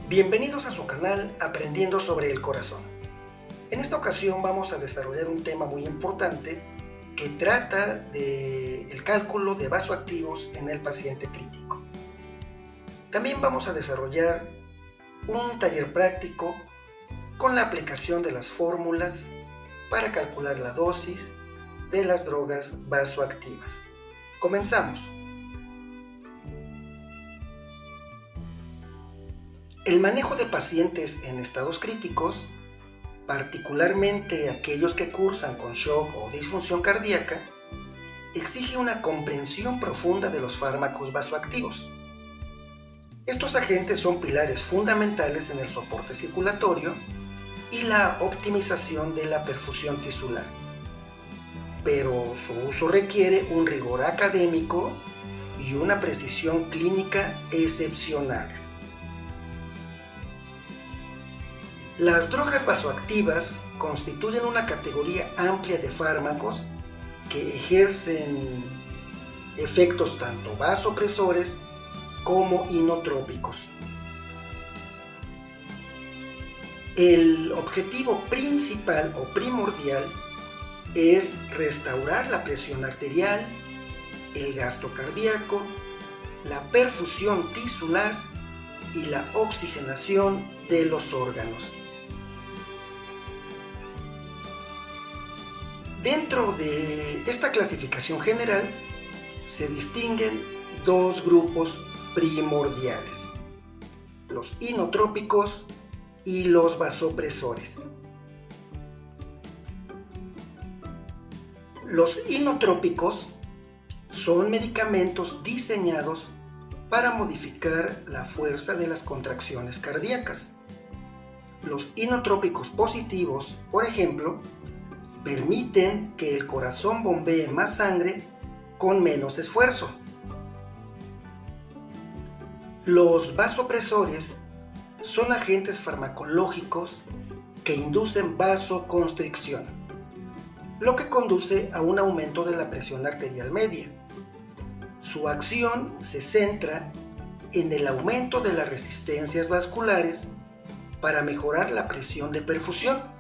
Bienvenidos a su canal Aprendiendo sobre el Corazón. En esta ocasión vamos a desarrollar un tema muy importante que trata del cálculo de vasoactivos en el paciente crítico. También vamos a desarrollar un taller práctico con la aplicación de las fórmulas para calcular la dosis de las drogas vasoactivas. Comenzamos. El manejo de pacientes en estados críticos, particularmente aquellos que cursan con shock o disfunción cardíaca, exige una comprensión profunda de los fármacos vasoactivos. Estos agentes son pilares fundamentales en el soporte circulatorio y la optimización de la perfusión tisular, pero su uso requiere un rigor académico y una precisión clínica excepcionales. Las drogas vasoactivas constituyen una categoría amplia de fármacos que ejercen efectos tanto vasopresores como inotrópicos. El objetivo principal o primordial es restaurar la presión arterial, el gasto cardíaco, la perfusión tisular y la oxigenación de los órganos. Dentro de esta clasificación general se distinguen dos grupos primordiales: los inotrópicos y los vasopresores. Los inotrópicos son medicamentos diseñados para modificar la fuerza de las contracciones cardíacas. Los inotrópicos positivos, por ejemplo, permiten que el corazón bombee más sangre con menos esfuerzo. Los vasopresores son agentes farmacológicos que inducen vasoconstricción, lo que conduce a un aumento de la presión arterial media. Su acción se centra en el aumento de las resistencias vasculares para mejorar la presión de perfusión.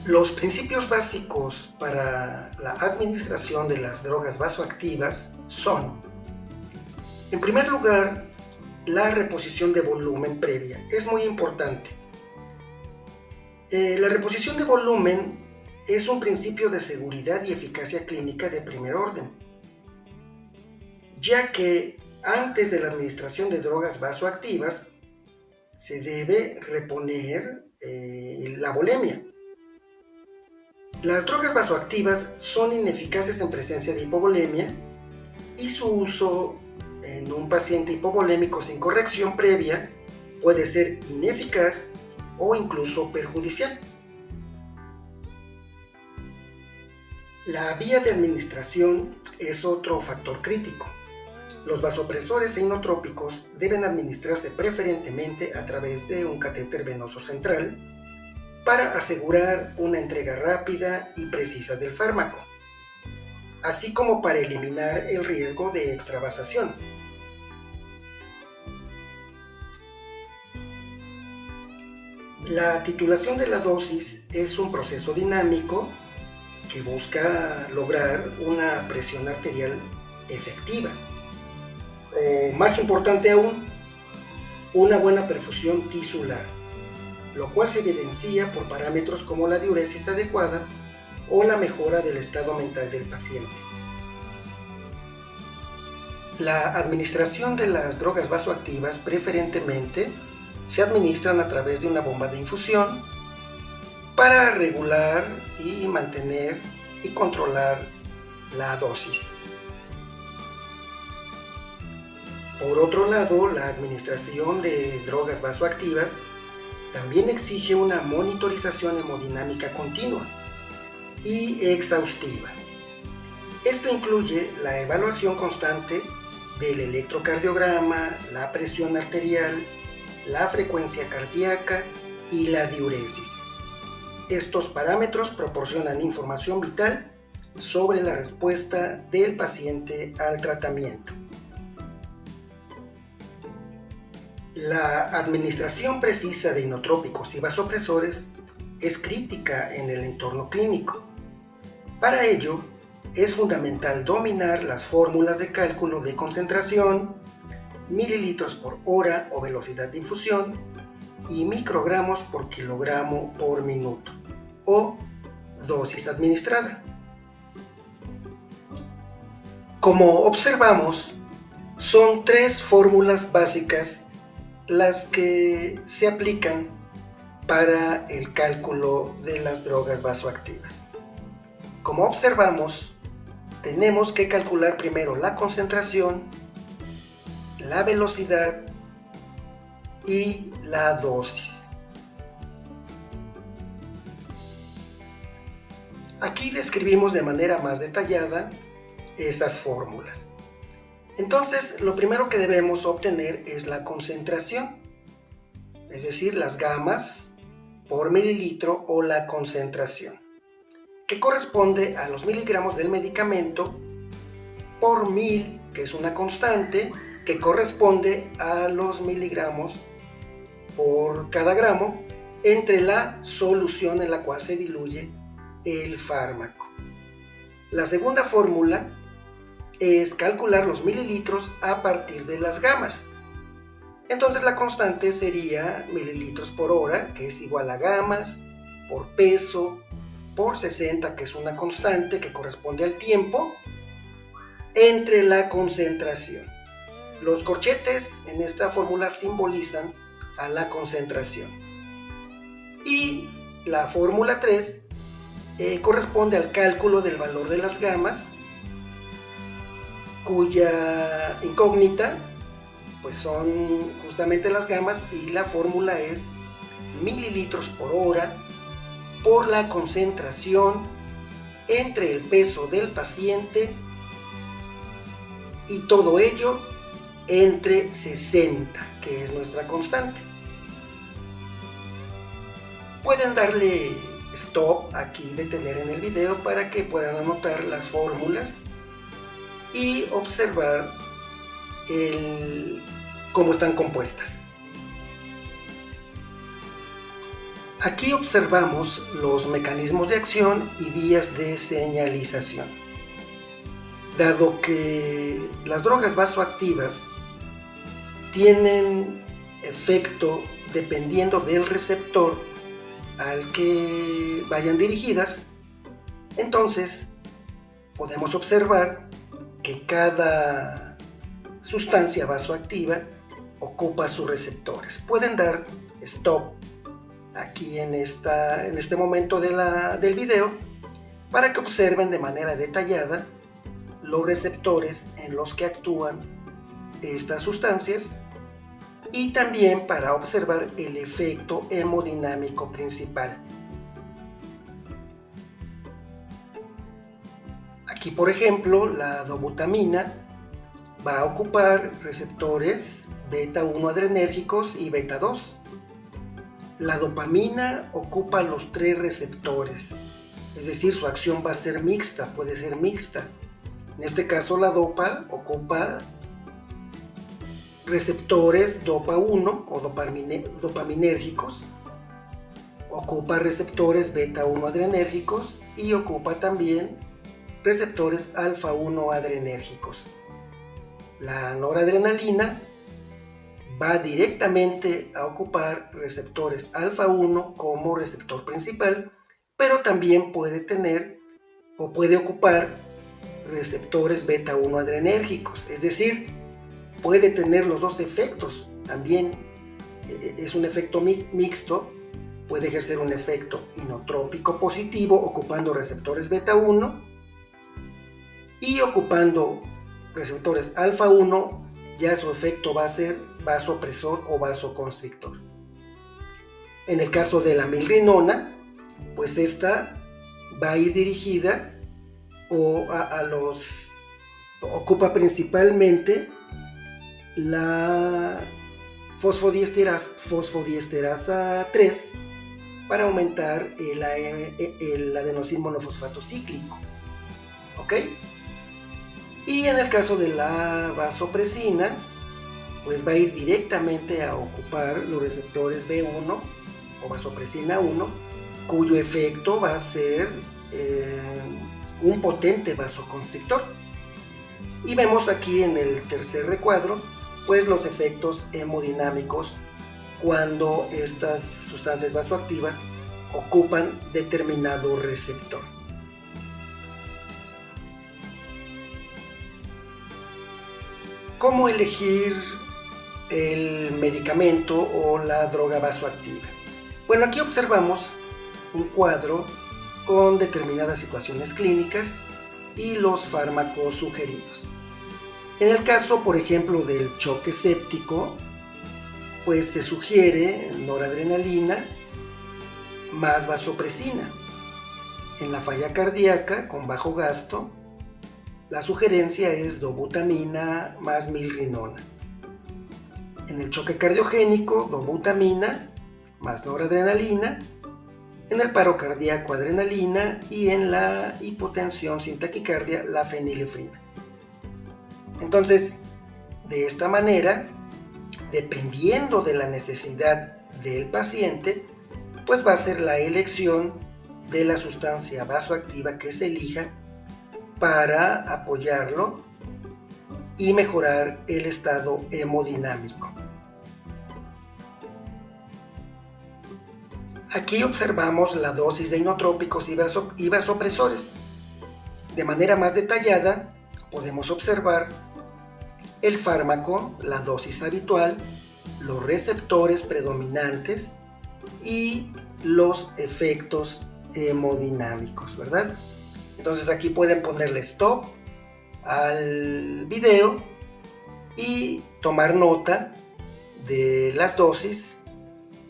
Los principios básicos para la administración de las drogas vasoactivas son: en primer lugar, la reposición de volumen previa. Es muy importante. La reposición de volumen es un principio de seguridad y eficacia clínica de primer orden, ya que antes de la administración de drogas vasoactivas se debe reponer la volemia. Las drogas vasoactivas son ineficaces en presencia de hipovolemia y su uso en un paciente hipovolémico sin corrección previa puede ser ineficaz o incluso perjudicial. La vía de administración es otro factor crítico. Los vasopresores e inotrópicos deben administrarse preferentemente a través de un catéter venoso central para asegurar una entrega rápida y precisa del fármaco, así como para eliminar el riesgo de extravasación. La titulación de la dosis es un proceso dinámico que busca lograr una presión arterial efectiva, o más importante aún, una buena perfusión tisular, lo cual se evidencia por parámetros como la diuresis adecuada o la mejora del estado mental del paciente. La administración de las drogas vasoactivas preferentemente se administran a través de una bomba de infusión para regular y mantener y controlar la dosis. Por otro lado, la administración de drogas vasoactivas también exige una monitorización hemodinámica continua y exhaustiva. Esto incluye la evaluación constante del electrocardiograma, la presión arterial, la frecuencia cardíaca y la diuresis. Estos parámetros proporcionan información vital sobre la respuesta del paciente al tratamiento. La administración precisa de inotrópicos y vasopresores es crítica en el entorno clínico. Para ello, es fundamental dominar las fórmulas de cálculo de concentración, mililitros por hora o velocidad de infusión y microgramos por kilogramo por minuto o dosis administrada. Como observamos, son 3 fórmulas básicas las que se aplican para el cálculo de las drogas vasoactivas. Como observamos, tenemos que calcular primero la concentración, la velocidad y la dosis. Aquí describimos de manera más detallada esas fórmulas. Entonces, lo primero que debemos obtener es la concentración, es decir, las gamas por mililitro o la concentración, que corresponde a los miligramos del medicamento por mil, que es una constante, que corresponde a los miligramos por cada gramo entre la solución en la cual se diluye el fármaco. La segunda fórmula es calcular los mililitros a partir de las gamas. Entonces la constante sería mililitros por hora, que es igual a gamas, por peso, por 60, que es una constante que corresponde al tiempo, entre la concentración. Los corchetes en esta fórmula simbolizan a la concentración. Y la fórmula 3 corresponde al cálculo del valor de las gamas, cuya incógnita pues son justamente las gamas, y la fórmula es mililitros por hora por la concentración entre el peso del paciente, y todo ello entre 60, que es nuestra constante. Pueden darle stop aquí, detener en el video para que puedan anotar las fórmulas y observar cómo están compuestas. Aquí observamos los mecanismos de acción y vías de señalización. Dado que las drogas vasoactivas tienen efecto dependiendo del receptor al que vayan dirigidas, entonces podemos observar que cada sustancia vasoactiva ocupa sus receptores. Pueden dar stop aquí en este momento del video para que observen de manera detallada los receptores en los que actúan estas sustancias, y también para observar el efecto hemodinámico principal. Aquí, por ejemplo, la dobutamina va a ocupar receptores beta 1 adrenérgicos y beta 2. La dopamina ocupa los 3 receptores, es decir, su acción va a ser mixta, puede ser mixta. En este caso, la dopa ocupa receptores dopa 1 o dopaminérgicos, ocupa receptores beta 1 adrenérgicos y ocupa también receptores alfa 1 adrenérgicos. La noradrenalina va directamente a ocupar receptores alfa 1 como receptor principal, pero también puede tener o puede ocupar receptores beta 1 adrenérgicos, es decir, puede tener los dos efectos. También es un efecto mixto, puede ejercer un efecto inotrópico positivo ocupando receptores beta 1 y ocupando receptores alfa 1, ya su efecto va a ser vasopresor o vasoconstrictor. En el caso de la milrinona, pues esta va a ir dirigida ocupa principalmente la fosfodiesterasa 3 para aumentar el adenosín monofosfato cíclico. ¿Ok? Y en el caso de la vasopresina, pues va a ir directamente a ocupar los receptores B1 o vasopresina 1, cuyo efecto va a ser un potente vasoconstrictor. Y vemos aquí en el tercer recuadro pues los efectos hemodinámicos cuando estas sustancias vasoactivas ocupan determinado receptor. ¿Cómo elegir el medicamento o la droga vasoactiva? Bueno, aquí observamos un cuadro con determinadas situaciones clínicas y los fármacos sugeridos. En el caso, por ejemplo, del choque séptico, pues se sugiere noradrenalina más vasopresina. En la falla cardíaca con bajo gasto, la sugerencia es dobutamina más milrinona. En el choque cardiogénico, dobutamina más noradrenalina. En el paro cardíaco, adrenalina. Y en la hipotensión sin taquicardia, la fenilefrina. Entonces, de esta manera, dependiendo de la necesidad del paciente, pues va a ser la elección de la sustancia vasoactiva que se elija para apoyarlo y mejorar el estado hemodinámico. Aquí observamos la dosis de inotrópicos y vasopresores. De manera más detallada, podemos observar el fármaco, la dosis habitual, los receptores predominantes y los efectos hemodinámicos, ¿verdad? Entonces aquí pueden ponerle stop al video y tomar nota de las dosis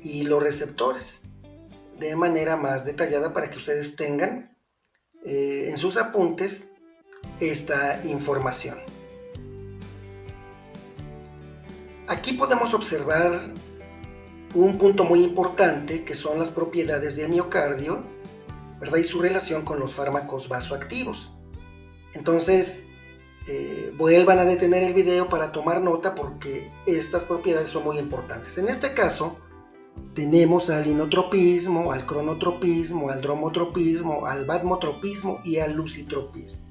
y los receptores de manera más detallada para que ustedes tengan en sus apuntes esta información. Aquí podemos observar un punto muy importante que son las propiedades del miocardio, ¿verdad? Y su relación con los fármacos vasoactivos. Entonces, vuelvan a detener el video para tomar nota porque estas propiedades son muy importantes. En este caso, tenemos al inotropismo, al cronotropismo, al dromotropismo, al batmotropismo y al lucitropismo.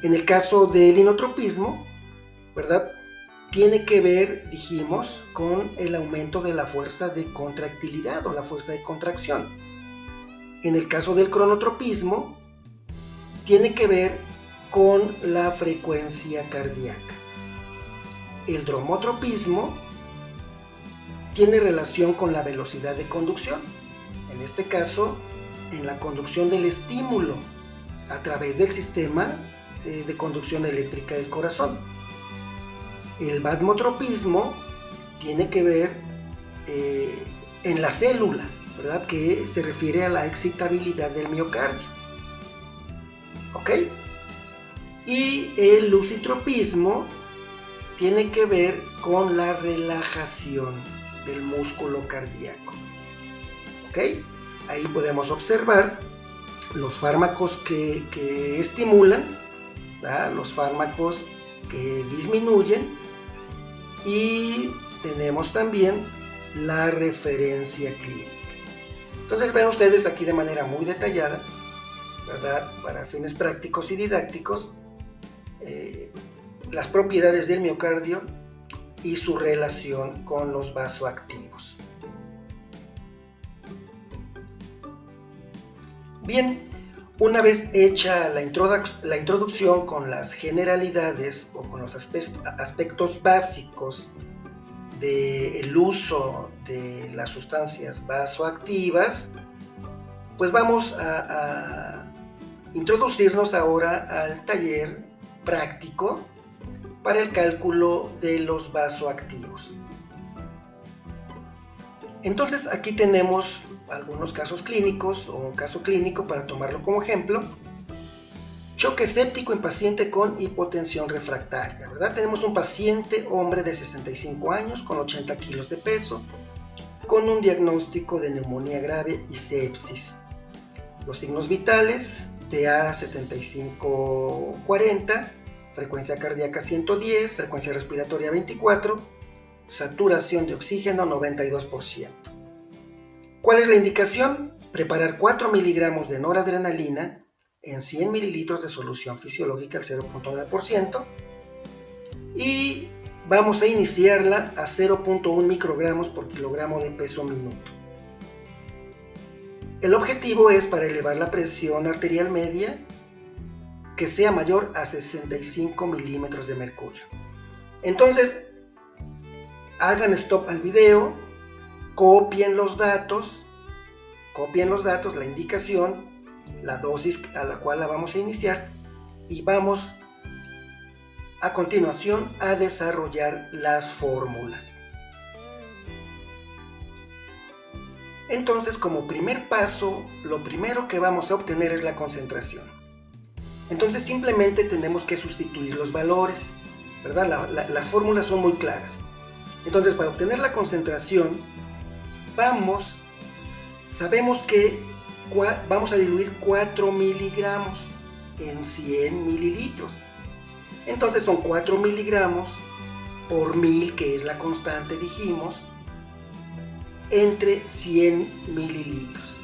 En el caso del inotropismo, ¿verdad? Tiene que ver, dijimos, con el aumento de la fuerza de contractilidad o la fuerza de contracción. En el caso del cronotropismo, tiene que ver con la frecuencia cardíaca. El dromotropismo tiene relación con la velocidad de conducción. En este caso, en la conducción del estímulo a través del sistema de conducción eléctrica del corazón. El batmotropismo tiene que ver en la célula, ¿verdad? Que se refiere a la excitabilidad del miocardio. ¿Ok? Y el lucitropismo tiene que ver con la relajación del músculo cardíaco. ¿Ok? Ahí podemos observar los fármacos que estimulan, ¿verdad? Los fármacos que disminuyen. Y tenemos también la referencia clínica. Entonces ven ustedes aquí de manera muy detallada, ¿verdad? Para fines prácticos y didácticos, las propiedades del miocardio y su relación con los vasoactivos. Bien, una vez hecha la introducción con las generalidades o con los aspectos básicos del uso de las sustancias vasoactivas, pues vamos a introducirnos ahora al taller práctico para el cálculo de los vasoactivos. Entonces aquí tenemos algunos casos clínicos o un caso clínico para tomarlo como ejemplo. Choque séptico en paciente con hipotensión refractaria, ¿verdad? Tenemos un paciente, hombre de 65 años, con 80 kilos de peso, con un diagnóstico de neumonía grave y sepsis. Los signos vitales, TA 7540, frecuencia cardíaca 110, frecuencia respiratoria 24, saturación de oxígeno 92%. ¿Cuál es la indicación? Preparar 4 miligramos de noradrenalina en 100 mililitros de solución fisiológica al 0.9% y vamos a iniciarla a 0.1 microgramos por kilogramo de peso minuto. El objetivo es para elevar la presión arterial media que sea mayor a 65 milímetros de mercurio. Entonces, hagan stop al video, copien los datos, la indicación, la dosis a la cual la vamos a iniciar y vamos a continuación a desarrollar las fórmulas. Entonces, como primer paso, lo primero que vamos a obtener es la concentración. Entonces simplemente tenemos que sustituir los valores, ¿verdad? Las fórmulas son muy claras. Entonces, para obtener la concentración, sabemos que vamos a diluir 4 miligramos en 100 mililitros. Entonces son 4 miligramos por 1000, que es la constante, dijimos, entre 100 mililitros.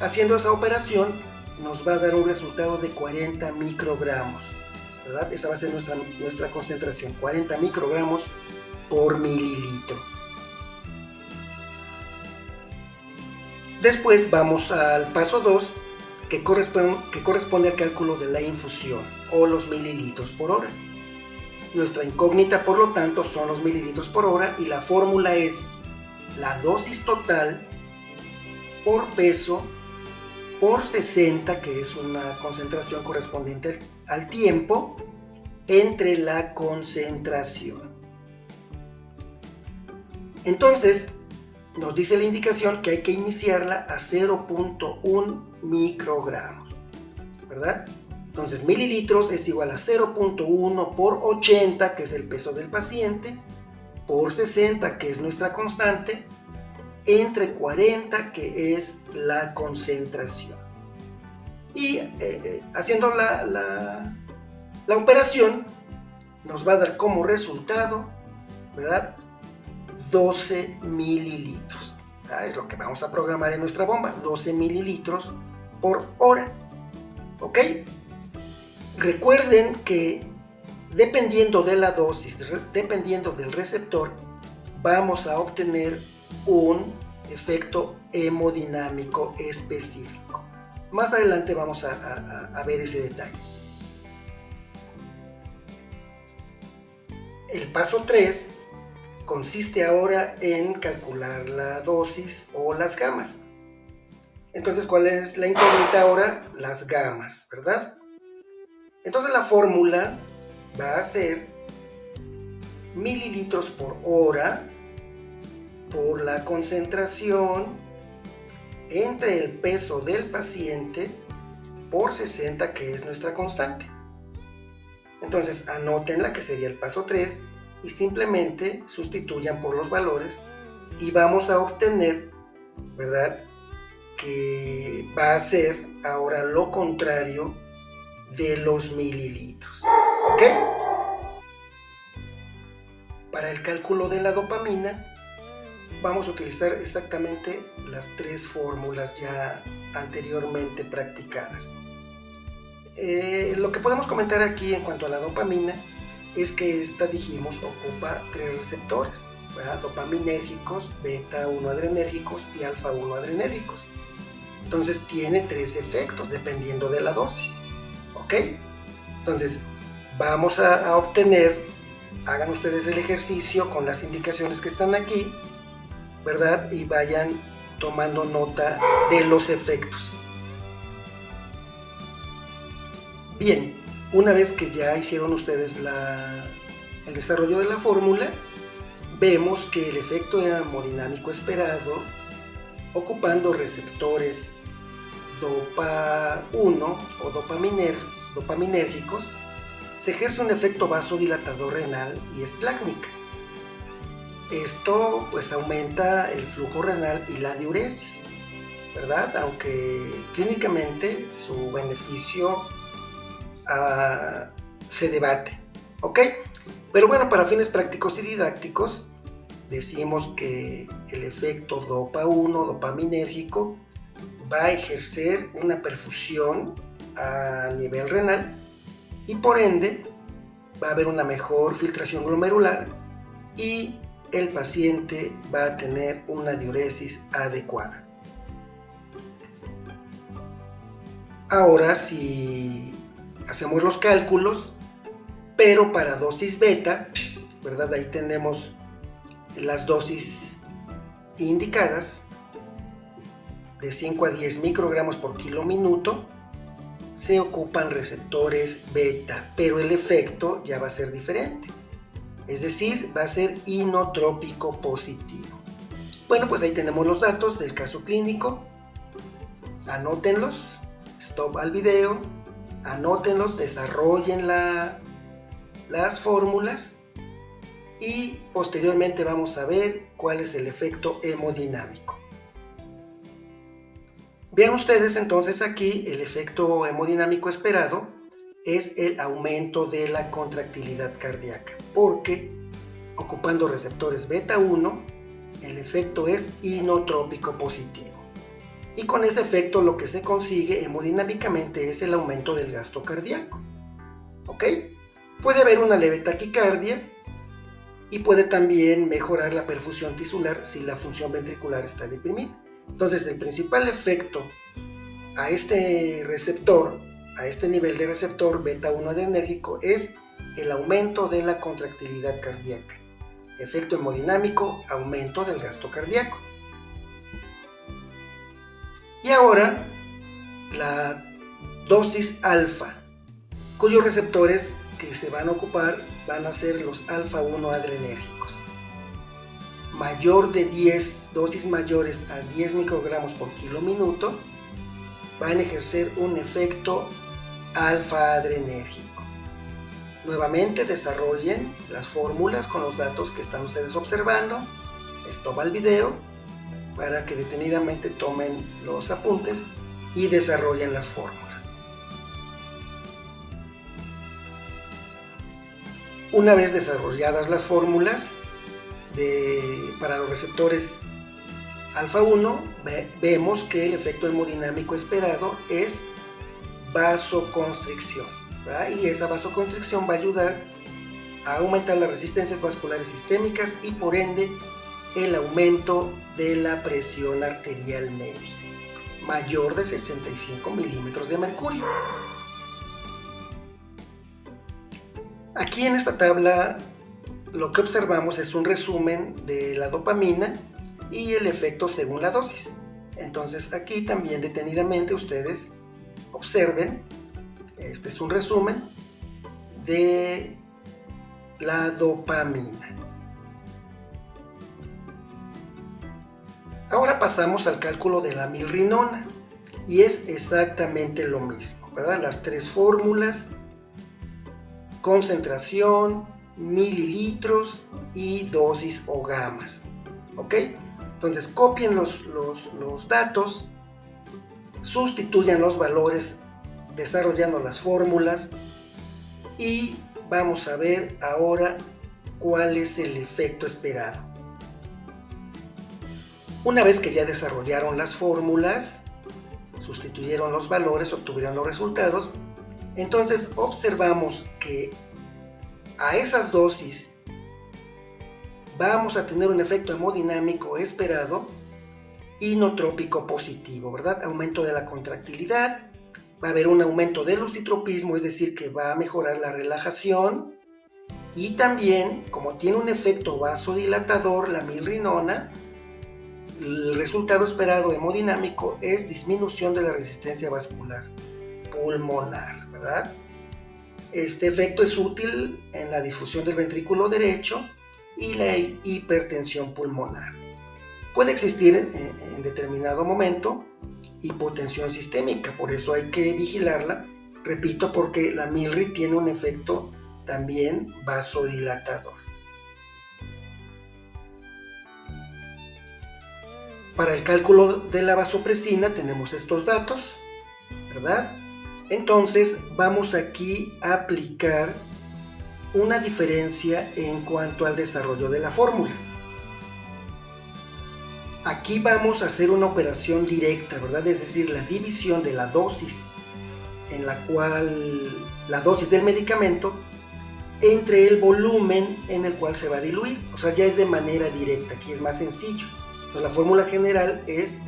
Haciendo esa operación nos va a dar un resultado de 40 microgramos, ¿verdad? Esa va a ser nuestra concentración, 40 microgramos por mililitro. Después vamos al paso 2, que corresponde al cálculo de la infusión o los mililitros por hora. Nuestra incógnita, por lo tanto, son los mililitros por hora y la fórmula es la dosis total por peso por 60, que es una concentración correspondiente al tiempo, entre la concentración. Entonces, nos dice la indicación que hay que iniciarla a 0.1 microgramos, ¿verdad? Entonces, mililitros es igual a 0.1 por 80, que es el peso del paciente, por 60, que es nuestra constante, entre 40, que es la concentración. Y haciendo la operación, nos va a dar como resultado, ¿verdad?, 12 mililitros. Es lo que vamos a programar en nuestra bomba, 12 mililitros por hora. ¿Ok? Recuerden que dependiendo de la dosis, dependiendo del receptor, vamos a obtener un efecto hemodinámico específico. Más adelante vamos a ver ese detalle. El paso 3 consiste ahora en calcular la dosis o las gamas. Entonces, ¿cuál es la incógnita ahora? Las gamas, ¿verdad? Entonces la fórmula va a ser mililitros por hora por la concentración entre el peso del paciente por 60, que es nuestra constante. Entonces anótenla, que sería el paso 3, y simplemente sustituyan por los valores y vamos a obtener, ¿verdad?, que va a ser ahora lo contrario de los mililitros. ¿Ok? Para el cálculo de la dopamina vamos a utilizar exactamente las 3 fórmulas ya anteriormente practicadas. Lo que podemos comentar aquí en cuanto a la dopamina es que esta, dijimos, ocupa 3 receptores, ¿verdad?, dopaminérgicos, beta-1 adrenérgicos y alfa-1 adrenérgicos. Entonces tiene 3 efectos dependiendo de la dosis. ¿Ok? Entonces vamos a obtener, hagan ustedes el ejercicio con las indicaciones que están aquí, ¿verdad?, y vayan tomando nota de los efectos. Bien, una vez que ya hicieron ustedes el desarrollo de la fórmula, vemos que el efecto hemodinámico esperado, ocupando receptores DOPA1 o dopaminérgicos, se ejerce un efecto vasodilatador renal y esplácnica. Esto pues aumenta el flujo renal y la diuresis, ¿verdad? Aunque clínicamente su beneficio se debate, ¿ok? Pero bueno, para fines prácticos y didácticos, decimos que el efecto dopa 1, dopaminérgico, va a ejercer una perfusión a nivel renal y por ende va a haber una mejor filtración glomerular y el paciente va a tener una diuresis adecuada. Ahora, si hacemos los cálculos, pero para dosis beta, ¿verdad? Ahí tenemos las dosis indicadas de 5 a 10 microgramos por kilo minuto. Se ocupan receptores beta, pero el efecto ya va a ser diferente. Es decir, va a ser inotrópico positivo. Bueno, pues ahí tenemos los datos del caso clínico. Anótenlos, stop al video, anótenlos, desarrollen las fórmulas y posteriormente vamos a ver cuál es el efecto hemodinámico. Vean ustedes entonces aquí el efecto hemodinámico esperado es el aumento de la contractilidad cardíaca, porque ocupando receptores beta 1, el efecto es inotrópico positivo. Y con ese efecto lo que se consigue hemodinámicamente es el aumento del gasto cardíaco. ¿Ok? Puede haber una leve taquicardia y puede también mejorar la perfusión tisular si la función ventricular está deprimida. Entonces, el principal efecto a este receptor, a este nivel de receptor beta 1 adrenérgico, es el aumento de la contractilidad cardíaca. Efecto hemodinámico, aumento del gasto cardíaco. Y ahora, la dosis alfa, cuyos receptores que se van a ocupar van a ser los alfa 1 adrenérgicos. Mayor de 10, dosis mayores a 10 microgramos por kilo minuto, van a ejercer un efecto alfa adrenérgico. Nuevamente desarrollen las fórmulas con los datos que están ustedes observando. Stop al video para que detenidamente tomen los apuntes y desarrollen las fórmulas. Una vez desarrolladas las fórmulas para los receptores alfa 1, vemos que el efecto hemodinámico esperado es vasoconstricción, ¿verdad? Y esa vasoconstricción va a ayudar a aumentar las resistencias vasculares sistémicas y por ende el aumento de la presión arterial media, mayor de 65 milímetros de mercurio. Aquí en esta tabla lo que observamos es un resumen de la dopamina y el efecto según la dosis. Entonces aquí también detenidamente ustedes observen, este es un resumen de la dopamina. Ahora pasamos al cálculo de la milrinona y es exactamente lo mismo, ¿verdad? Las tres fórmulas, concentración, mililitros y dosis o gamas, ¿ok? Entonces copien los datos, sustituyan los valores desarrollando las fórmulas y vamos a ver ahora cuál es el efecto esperado. Una vez que ya desarrollaron las fórmulas, sustituyeron los valores, obtuvieron los resultados, entonces observamos que a esas dosis vamos a tener un efecto hemodinámico esperado inotrópico positivo, ¿verdad? Aumento de la contractilidad, va a haber un aumento del lusitropismo, es decir, que va a mejorar la relajación y también, como tiene un efecto vasodilatador, la milrinona, el resultado esperado hemodinámico es disminución de la resistencia vascular pulmonar, ¿verdad? Este efecto es útil en la disfunción del ventrículo derecho y la hipertensión pulmonar. Puede existir en determinado momento hipotensión sistémica, por eso hay que vigilarla, repito, porque la milri tiene un efecto también vasodilatador. Para el cálculo de la vasopresina tenemos estos datos, ¿verdad? Entonces vamos aquí a aplicar una diferencia en cuanto al desarrollo de la fórmula. Aquí vamos a hacer una operación directa, ¿verdad? Es decir, la división de la dosis en la cual la dosis del medicamento entre el volumen en el cual se va a diluir. O sea, ya es de manera directa, aquí es más sencillo. Entonces la fórmula general es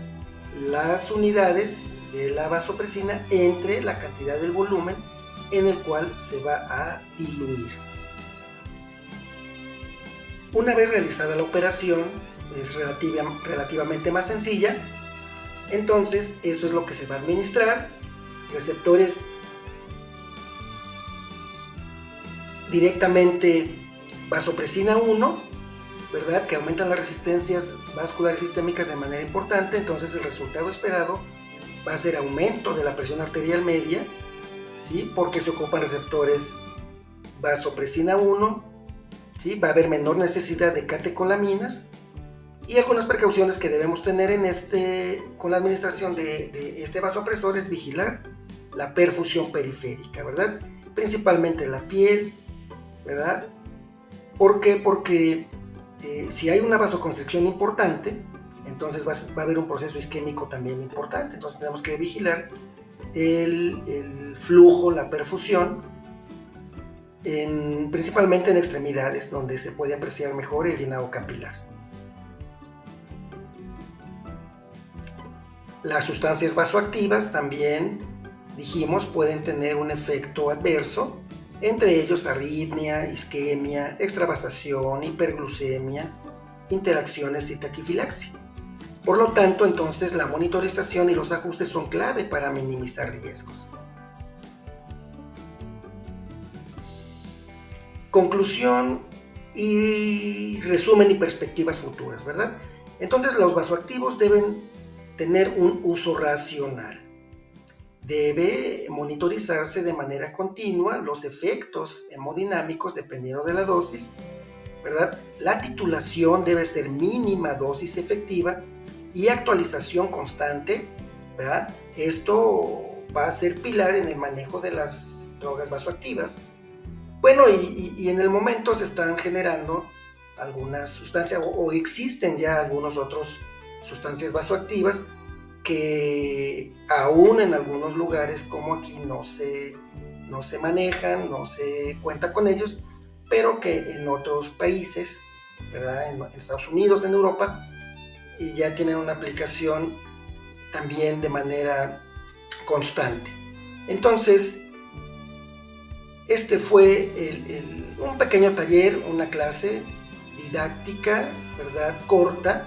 las unidades de la vasopresina entre la cantidad del volumen en el cual se va a diluir. Una vez realizada la operación, es relativamente más sencilla. Entonces eso es lo que se va a administrar. Receptores directamente vasopresina 1, ¿verdad? Que aumentan las resistencias vasculares sistémicas de manera importante. Entonces el resultado esperado va a ser aumento de la presión arterial media, ¿sí? Porque se ocupan receptores vasopresina 1, ¿sí? Va a haber menor necesidad de catecolaminas. Y algunas precauciones que debemos tener con la administración de este vasopresor es vigilar la perfusión periférica, ¿verdad? Principalmente la piel, ¿verdad? ¿Por qué? Porque si hay una vasoconstricción importante, entonces va a haber un proceso isquémico también importante. Entonces tenemos que vigilar el flujo, la perfusión, principalmente en extremidades, donde se puede apreciar mejor el llenado capilar. Las sustancias vasoactivas también, dijimos, pueden tener un efecto adverso, entre ellos arritmia, isquemia, extravasación, hiperglucemia, interacciones y taquifilaxia. Por lo tanto, entonces la monitorización y los ajustes son clave para minimizar riesgos. Conclusión y resumen y perspectivas futuras, ¿verdad? Entonces los vasoactivos deben tener un uso racional. Debe monitorizarse de manera continua los efectos hemodinámicos dependiendo de la dosis, ¿verdad? La titulación debe ser mínima dosis efectiva y actualización constante, ¿verdad? Esto va a ser pilar en el manejo de las drogas vasoactivas. Bueno, y en el momento se están generando algunas sustancias o existen ya algunos otros sustancias vasoactivas que aún en algunos lugares como aquí no se manejan, no se cuenta con ellos, pero que en otros países, ¿verdad? En Estados Unidos, en Europa, y ya tienen una aplicación también de manera constante. Entonces, este fue un pequeño taller, una clase didáctica, ¿verdad? Corta.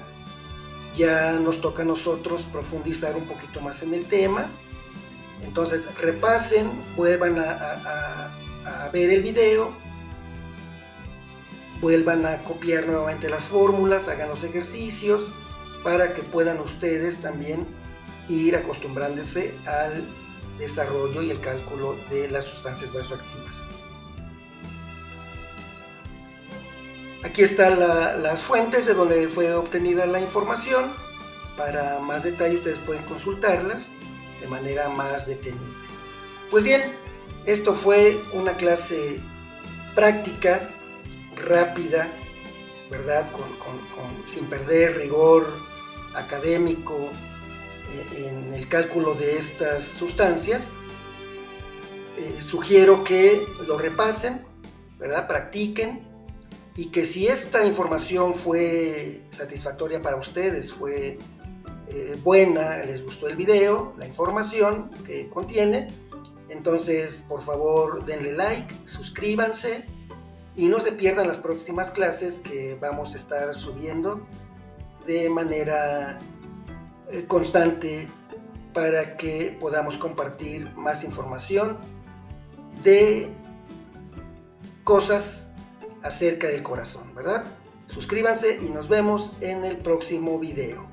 Ya nos toca a nosotros profundizar un poquito más en el tema. Entonces repasen, vuelvan a ver el video, vuelvan a copiar nuevamente las fórmulas, hagan los ejercicios para que puedan ustedes también ir acostumbrándose al desarrollo y el cálculo de las sustancias vasoactivas. Aquí están las fuentes de donde fue obtenida la información. Para más detalle ustedes pueden consultarlas de manera más detenida. Pues bien, esto fue una clase práctica, rápida, ¿verdad? Sin perder rigor académico en el cálculo de estas sustancias. Sugiero que lo repasen, ¿verdad? Practiquen. Y que si esta información fue satisfactoria para ustedes, fue buena, les gustó el video, la información que contiene, entonces por favor denle like, suscríbanse y no se pierdan las próximas clases que vamos a estar subiendo de manera constante para que podamos compartir más información de cosas acerca del corazón, ¿verdad? Suscríbanse y nos vemos en el próximo video.